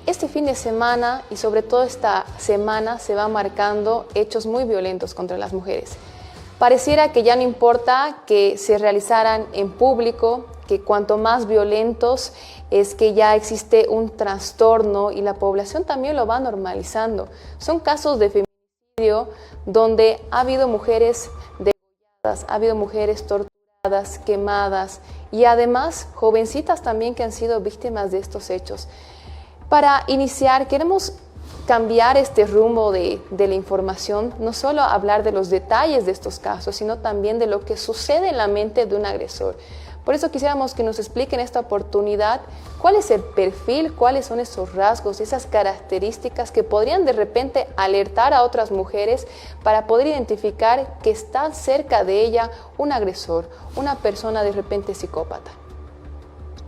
este fin de semana y sobre todo esta semana se van marcando hechos muy violentos contra las mujeres. Pareciera que ya no importa que se realizaran en público, que cuanto más violentos es que ya existe un trastorno y la población también lo va normalizando. Son casos de feminicidio donde ha habido mujeres degolladas, ha habido mujeres torturadas, quemadas y además jovencitas también que han sido víctimas de estos hechos. Para iniciar, queremos cambiar este rumbo de la información, no solo hablar de los detalles de estos casos, sino también de lo que sucede en la mente de un agresor. Por eso quisiéramos que nos expliquen en esta oportunidad cuál es el perfil, cuáles son esos rasgos, esas características que podrían de repente alertar a otras mujeres para poder identificar que está cerca de ella un agresor, una persona de repente psicópata.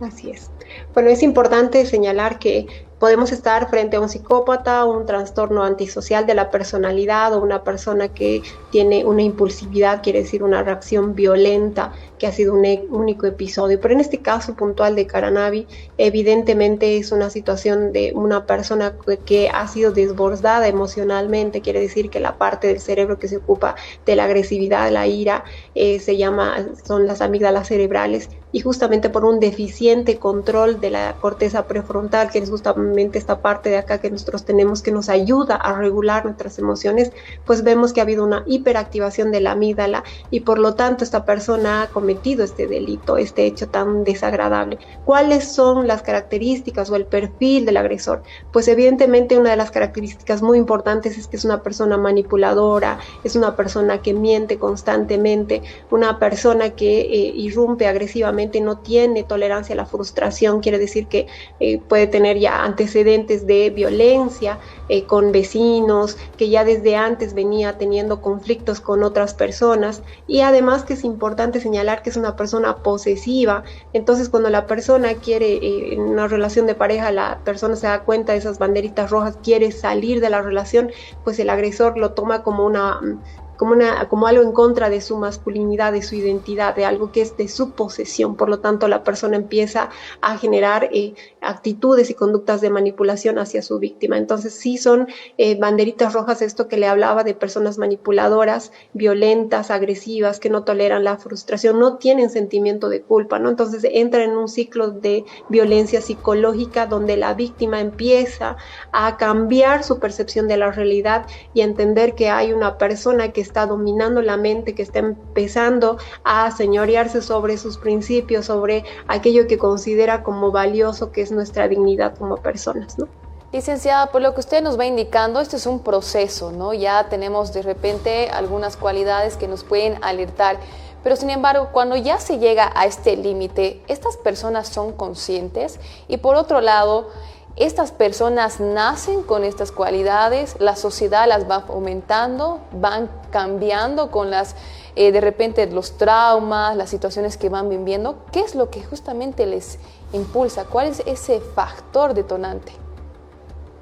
Así es. Bueno, es importante señalar que podemos estar frente a un psicópata, un trastorno antisocial de la personalidad o una persona que tiene una impulsividad, quiere decir una reacción violenta, que ha sido un único episodio. Pero en este caso puntual de Caranavi, evidentemente es una situación de una persona que ha sido desbordada emocionalmente, quiere decir que la parte del cerebro que se ocupa de la agresividad, la ira, son las amígdalas cerebrales, y justamente por un deficiente control de la corteza prefrontal, que es justamente esta parte de acá que nosotros tenemos que nos ayuda a regular nuestras emociones, pues vemos que ha habido una hiperactivación de la amígdala y por lo tanto esta persona ha cometido este delito, este hecho tan desagradable. ¿Cuáles son las características o el perfil del agresor? Pues evidentemente una de las características muy importantes es que es una persona manipuladora, es una persona que miente constantemente, una persona que irrumpe agresivamente, no tiene tolerancia a la frustración, quiere decir que puede tener ya antecedentes de violencia con vecinos, que ya desde antes venía teniendo conflictos con otras personas, y además que es importante señalar que es una persona posesiva. Entonces cuando la persona quiere, en una relación de pareja, la persona se da cuenta de esas banderitas rojas, quiere salir de la relación, pues el agresor lo toma como algo en contra de su masculinidad, de su identidad, de algo que es de su posesión. Por lo tanto, la persona empieza a generar actitudes y conductas de manipulación hacia su víctima. Entonces, sí son banderitas rojas esto que le hablaba de personas manipuladoras, violentas, agresivas, que no toleran la frustración, no tienen sentimiento de culpa, ¿no? Entonces, entra en un ciclo de violencia psicológica donde la víctima empieza a cambiar su percepción de la realidad y a entender que hay una persona que está dominando la mente, que está empezando a señorearse sobre sus principios, sobre aquello que considera como valioso, que es nuestra dignidad como personas, ¿no? Licenciada, por lo que usted nos va indicando, esto es un proceso, ¿no? Ya tenemos de repente algunas cualidades que nos pueden alertar, pero sin embargo, cuando ya se llega a este límite, ¿estas personas son conscientes? Y por otro lado, ¿estas personas nacen con estas cualidades? ¿La sociedad las va fomentando? ¿Van cambiando con de repente los traumas, las situaciones que van viviendo? ¿Qué es lo que justamente les impulsa? ¿Cuál es ese factor detonante?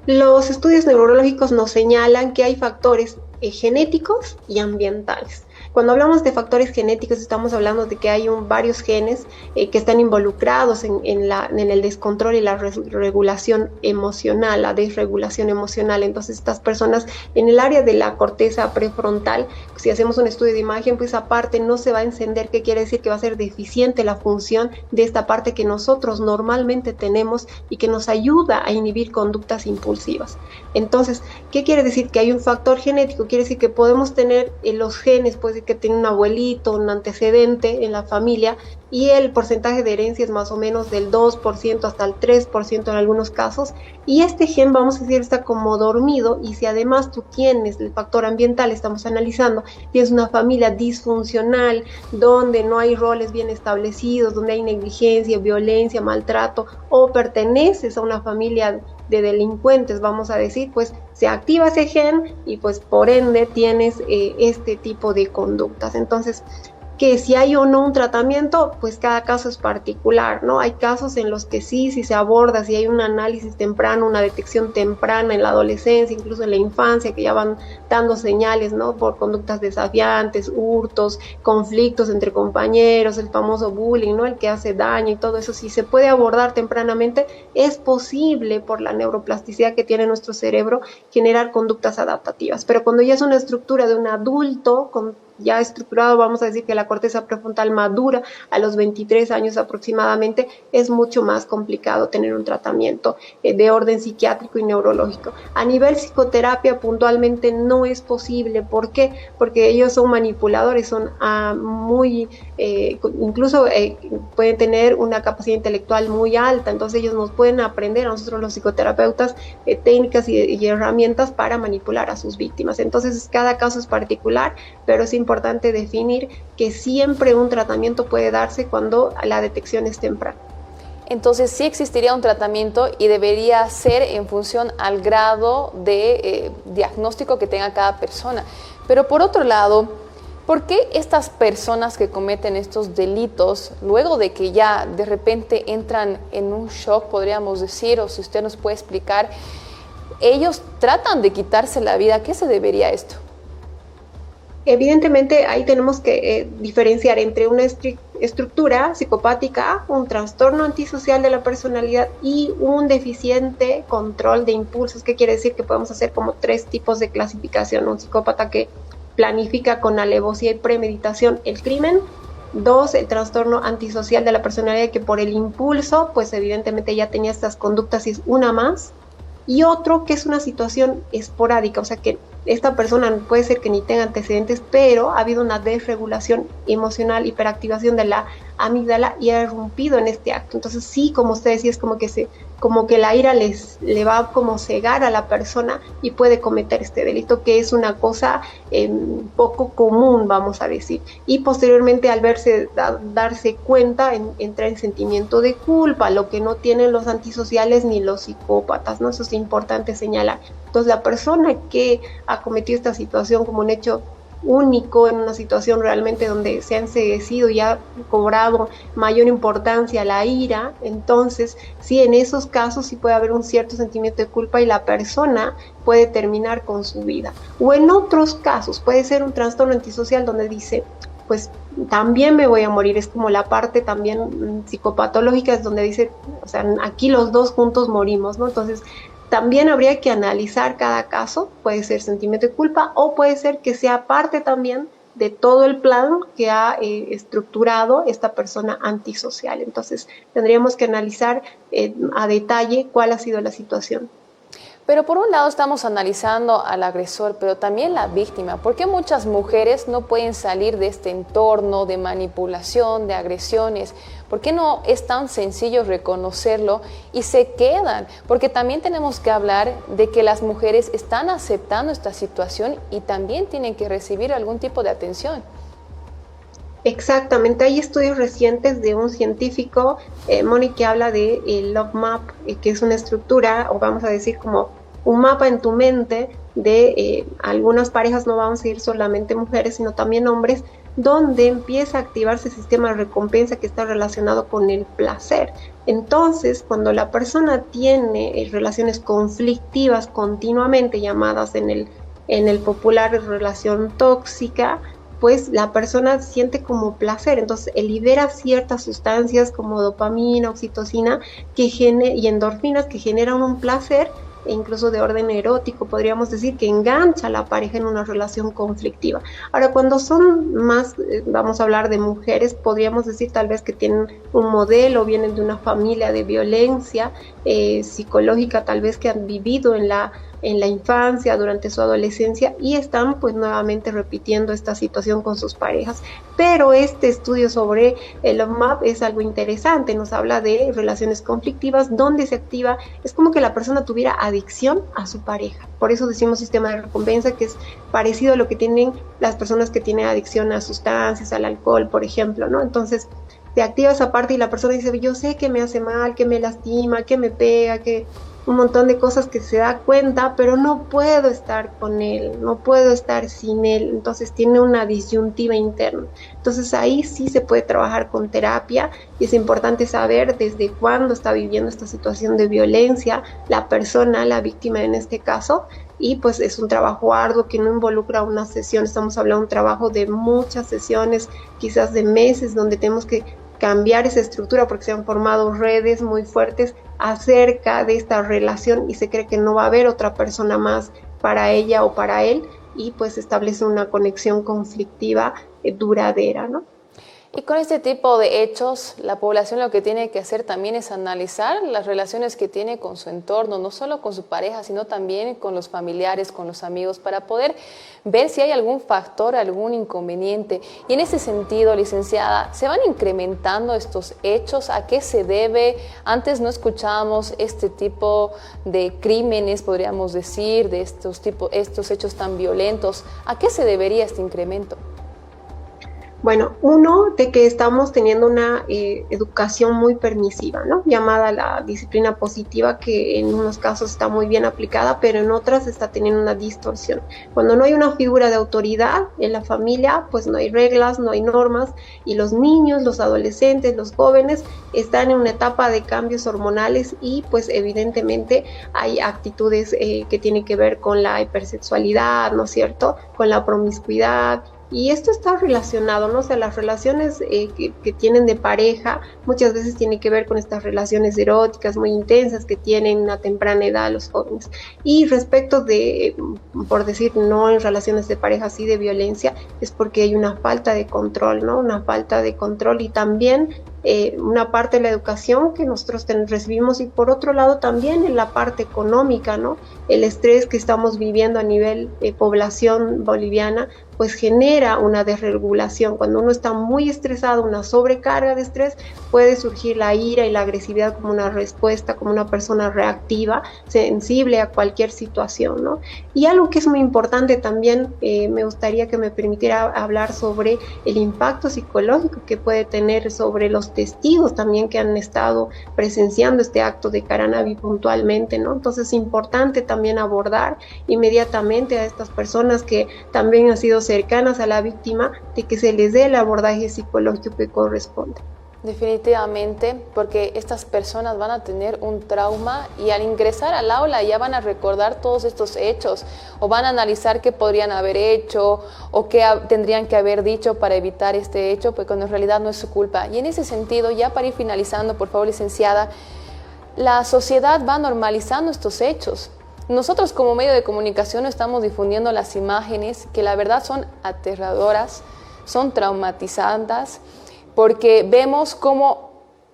Los estudios neurológicos nos señalan que hay factores genéticos y ambientales. Cuando hablamos de factores genéticos estamos hablando de que hay varios genes que están involucrados en el descontrol y la regulación emocional, la desregulación emocional. Entonces estas personas en el área de la corteza prefrontal, si hacemos un estudio de imagen, pues esa parte no se va a encender, que quiere decir que va a ser deficiente la función de esta parte que nosotros normalmente tenemos y que nos ayuda a inhibir conductas impulsivas. Entonces, ¿qué quiere decir? Que hay un factor genético, quiere decir que podemos tener los genes, pues que tiene un abuelito, un antecedente en la familia, y el porcentaje de herencia es más o menos del 2% hasta el 3% en algunos casos, y este gen, vamos a decir, está como dormido, y si además tú tienes el factor ambiental, estamos analizando, tienes una familia disfuncional, donde no hay roles bien establecidos, donde hay negligencia, violencia, maltrato, o perteneces a una familia de delincuentes, vamos a decir, pues se activa ese gen y pues por ende tienes este tipo de conductas. Entonces, que si hay o no un tratamiento, pues cada caso es particular, ¿no? Hay casos en los que sí, si se aborda, si hay un análisis temprano, una detección temprana en la adolescencia, incluso en la infancia, que ya van dando señales, ¿no? Por conductas desafiantes, hurtos, conflictos entre compañeros, el famoso bullying, ¿no? El que hace daño y todo eso, si se puede abordar tempranamente, es posible, por la neuroplasticidad que tiene nuestro cerebro, generar conductas adaptativas. Pero cuando ya es una estructura de un adulto, ya estructurado, vamos a decir que la corteza prefrontal madura a los 23 años aproximadamente, es mucho más complicado tener un tratamiento de orden psiquiátrico y neurológico. A nivel psicoterapia puntualmente no es posible. ¿Por qué? Porque ellos son manipuladores, son incluso pueden tener una capacidad intelectual muy alta, entonces ellos nos pueden aprender a nosotros los psicoterapeutas técnicas y herramientas para manipular a sus víctimas. Entonces cada caso es particular, pero es importante definir que siempre un tratamiento puede darse cuando la detección es temprana. Entonces sí existiría un tratamiento y debería ser en función al grado de diagnóstico que tenga cada persona. Pero por otro lado, ¿por qué estas personas que cometen estos delitos, luego de que ya de repente entran en un shock, podríamos decir, o si usted nos puede explicar, ellos tratan de quitarse la vida? ¿A qué se debería esto? Evidentemente ahí tenemos que diferenciar entre una estructura psicopática, un trastorno antisocial de la personalidad y un deficiente control de impulsos. ¿Qué quiere decir? Que podemos hacer como 3 tipos de clasificación. Un psicópata que planifica con alevosía y premeditación el crimen. 2, el trastorno antisocial de la personalidad, que por el impulso, pues evidentemente ya tenía estas conductas y es una más. Y otro que es una situación esporádica, o sea que esta persona puede ser que ni tenga antecedentes, pero ha habido una desregulación emocional, hiperactivación de la amígdala y ha irrumpido en este acto. Entonces sí, como usted decía, es como que la ira le va a como cegar a la persona y puede cometer este delito, que es una cosa poco común, vamos a decir. Y posteriormente, al darse cuenta, entra en sentimiento de culpa, lo que no tienen los antisociales ni los psicópatas, ¿no? Eso es importante señalar. Entonces la persona que ha cometido esta situación como un hecho único, en una situación realmente donde se ha enceguecido y ha cobrado mayor importancia la ira, entonces sí, en esos casos sí puede haber un cierto sentimiento de culpa y la persona puede terminar con su vida. O en otros casos puede ser un trastorno antisocial donde dice, pues también me voy a morir, es como la parte también psicopatológica, es donde dice, o sea, aquí los dos juntos morimos, ¿no? Entonces también habría que analizar cada caso, puede ser sentimiento de culpa o puede ser que sea parte también de todo el plan que ha estructurado esta persona antisocial. Entonces tendríamos que analizar a detalle cuál ha sido la situación. Pero por un lado estamos analizando al agresor, pero también la víctima. ¿Por qué muchas mujeres no pueden salir de este entorno de manipulación, de agresiones? ¿Por qué no es tan sencillo reconocerlo y se quedan? Porque también tenemos que hablar de que las mujeres están aceptando esta situación y también tienen que recibir algún tipo de atención. Exactamente, hay estudios recientes de un científico, Moni, que habla de Love Map, que es una estructura, o vamos a decir como un mapa en tu mente de algunas parejas, no vamos a ir solamente mujeres, sino también hombres, donde empieza a activarse el sistema de recompensa que está relacionado con el placer. Entonces, cuando la persona tiene relaciones conflictivas continuamente, llamadas en el popular relación tóxica, pues la persona siente como placer, entonces libera ciertas sustancias como dopamina, oxitocina y endorfinas que generan un placer, e incluso de orden erótico, podríamos decir, que engancha a la pareja en una relación conflictiva. Ahora, cuando son más, vamos a hablar de mujeres, podríamos decir tal vez que tienen un modelo, vienen de una familia de violencia psicológica, tal vez que han vivido en la infancia, durante su adolescencia, y están pues nuevamente repitiendo esta situación con sus parejas. Pero este estudio sobre el Love Map es algo interesante, nos habla de relaciones conflictivas donde se activa, es como que la persona tuviera adicción a su pareja. Por eso decimos sistema de recompensa, que es parecido a lo que tienen las personas que tienen adicción a sustancias, al alcohol, por ejemplo, ¿no? Entonces se activa esa parte y la persona dice, yo sé que me hace mal, que me lastima, que me pega, que un montón de cosas que se da cuenta, pero no puedo estar con él, no puedo estar sin él, entonces tiene una disyuntiva interna. Entonces ahí sí se puede trabajar con terapia y es importante saber desde cuándo está viviendo esta situación de violencia la persona, la víctima en este caso, y pues es un trabajo arduo que no involucra una sesión, estamos hablando de un trabajo de muchas sesiones, quizás de meses, donde tenemos que cambiar esa estructura porque se han formado redes muy fuertes acerca de esta relación y se cree que no va a haber otra persona más para ella o para él y pues establece una conexión conflictiva duradera, ¿no? Y con este tipo de hechos, la población lo que tiene que hacer también es analizar las relaciones que tiene con su entorno, no solo con su pareja, sino también con los familiares, con los amigos, para poder ver si hay algún factor, algún inconveniente. Y en ese sentido, licenciada, ¿se van incrementando estos hechos? ¿A qué se debe? Antes no escuchábamos este tipo de crímenes, podríamos decir, de estos hechos tan violentos. ¿A qué se debería este incremento? Bueno, uno, de que estamos teniendo una educación muy permisiva, ¿no? Llamada la disciplina positiva, que en unos casos está muy bien aplicada, pero en otras está teniendo una distorsión. Cuando no hay una figura de autoridad en la familia, pues no hay reglas, no hay normas, y los niños, los adolescentes, los jóvenes están en una etapa de cambios hormonales y pues evidentemente hay actitudes que tienen que ver con la hipersexualidad, ¿no es cierto? Con la promiscuidad. Y esto está relacionado, ¿no? O sea, las relaciones que tienen de pareja muchas veces tienen que ver con estas relaciones eróticas muy intensas que tienen a temprana edad los jóvenes. Y respecto de, por decir, no en relaciones de pareja así de violencia, es porque hay una falta de control, ¿no? Una falta de control y también una parte de la educación que nosotros recibimos y por otro lado también en la parte económica, ¿no? El estrés que estamos viviendo a nivel población boliviana pues genera una desregulación. Cuando uno está muy estresado, una sobrecarga de estrés, puede surgir la ira y la agresividad como una respuesta, como una persona reactiva, sensible a cualquier situación, ¿no? Y algo que es muy importante también, me gustaría que me permitiera hablar sobre el impacto psicológico que puede tener sobre los testigos también que han estado presenciando este acto de Caranavi puntualmente, ¿no? Entonces es importante también abordar inmediatamente a estas personas que también han sido cercanas a la víctima, de que se les dé el abordaje psicológico que corresponde. Definitivamente, porque estas personas van a tener un trauma y al ingresar al aula ya van a recordar todos estos hechos o van a analizar qué podrían haber hecho o qué tendrían que haber dicho para evitar este hecho, pues cuando en realidad no es su culpa. Y en ese sentido, ya para ir finalizando, por favor, licenciada, la sociedad va normalizando estos hechos. Nosotros como medio de comunicación estamos difundiendo las imágenes que la verdad son aterradoras, son traumatizantes, porque vemos cómo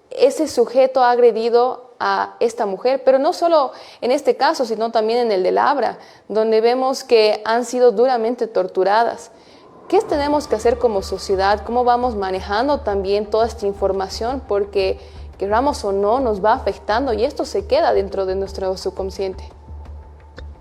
ese sujeto ha agredido a esta mujer, pero no solo en este caso, sino también en el de Labra, donde vemos que han sido duramente torturadas. ¿Qué tenemos que hacer como sociedad? ¿Cómo vamos manejando también toda esta información? Porque, queramos o no, nos va afectando y esto se queda dentro de nuestro subconsciente.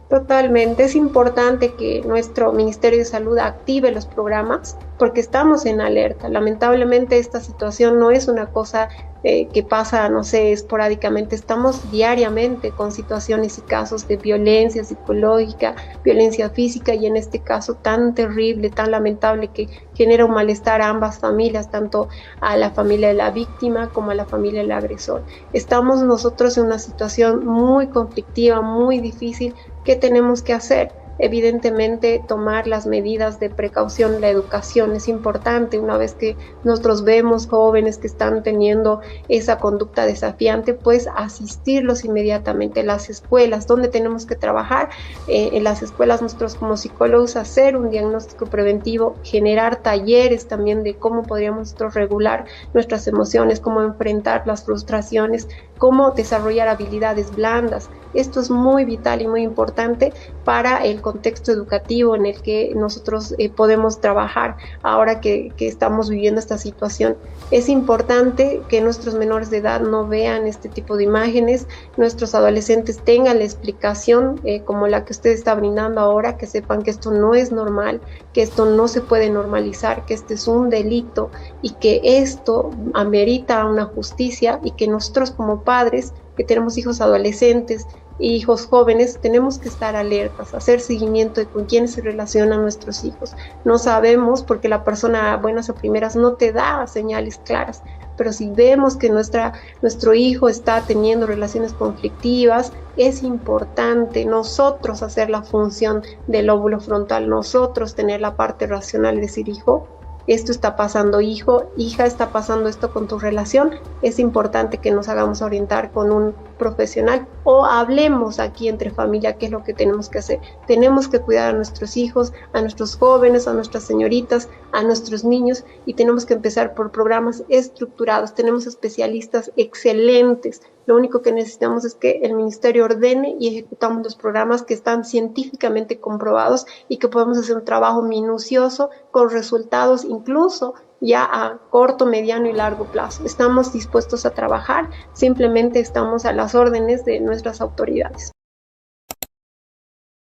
Totalmente, es importante que nuestro Ministerio de Salud active los programas porque estamos en alerta. Lamentablemente esta situación no es una cosa que pasa, no sé, esporádicamente. Estamos diariamente con situaciones y casos de violencia psicológica, violencia física y en este caso tan terrible, tan lamentable que genera un malestar a ambas familias, tanto a la familia de la víctima como a la familia del agresor. Estamos nosotros en una situación muy conflictiva, muy difícil. ¿Qué tenemos que hacer? Evidentemente tomar las medidas de precaución, la educación es importante. Una vez que nosotros vemos jóvenes que están teniendo esa conducta desafiante, pues asistirlos inmediatamente. Las escuelas, donde tenemos que trabajar, en las escuelas nosotros como psicólogos hacer un diagnóstico preventivo, generar talleres también de cómo podríamos nosotros regular nuestras emociones, cómo enfrentar las frustraciones, cómo desarrollar habilidades blandas. Esto es muy vital y muy importante para el contexto educativo en el que nosotros podemos trabajar ahora que estamos viviendo esta situación. Es importante que nuestros menores de edad no vean este tipo de imágenes, nuestros adolescentes tengan la explicación como la que usted está brindando ahora, que sepan que esto no es normal, que esto no se puede normalizar, que este es un delito y que esto amerita una justicia y que nosotros como padres que tenemos hijos adolescentes, hijos jóvenes, tenemos que estar alertas, hacer seguimiento de con quiénes se relacionan nuestros hijos. No sabemos porque la persona buenas a primeras no te da señales claras, pero si vemos que nuestro hijo está teniendo relaciones conflictivas, es importante nosotros hacer la función del lóbulo frontal, nosotros tener la parte racional y decir, hijo, esto está pasando, hijo, hija, está pasando esto con tu relación. Es importante que nos hagamos orientar con un profesional o hablemos aquí entre familia qué es lo que tenemos que hacer. Tenemos que cuidar a nuestros hijos, a nuestros jóvenes, a nuestras señoritas, a nuestros niños, y tenemos que empezar por programas estructurados. Tenemos especialistas excelentes. Lo único que necesitamos es que el ministerio ordene y ejecutamos los programas que están científicamente comprobados y que podemos hacer un trabajo minucioso con resultados incluso ya a corto, mediano y largo plazo. Estamos dispuestos a trabajar, simplemente estamos a las órdenes de nuestras autoridades.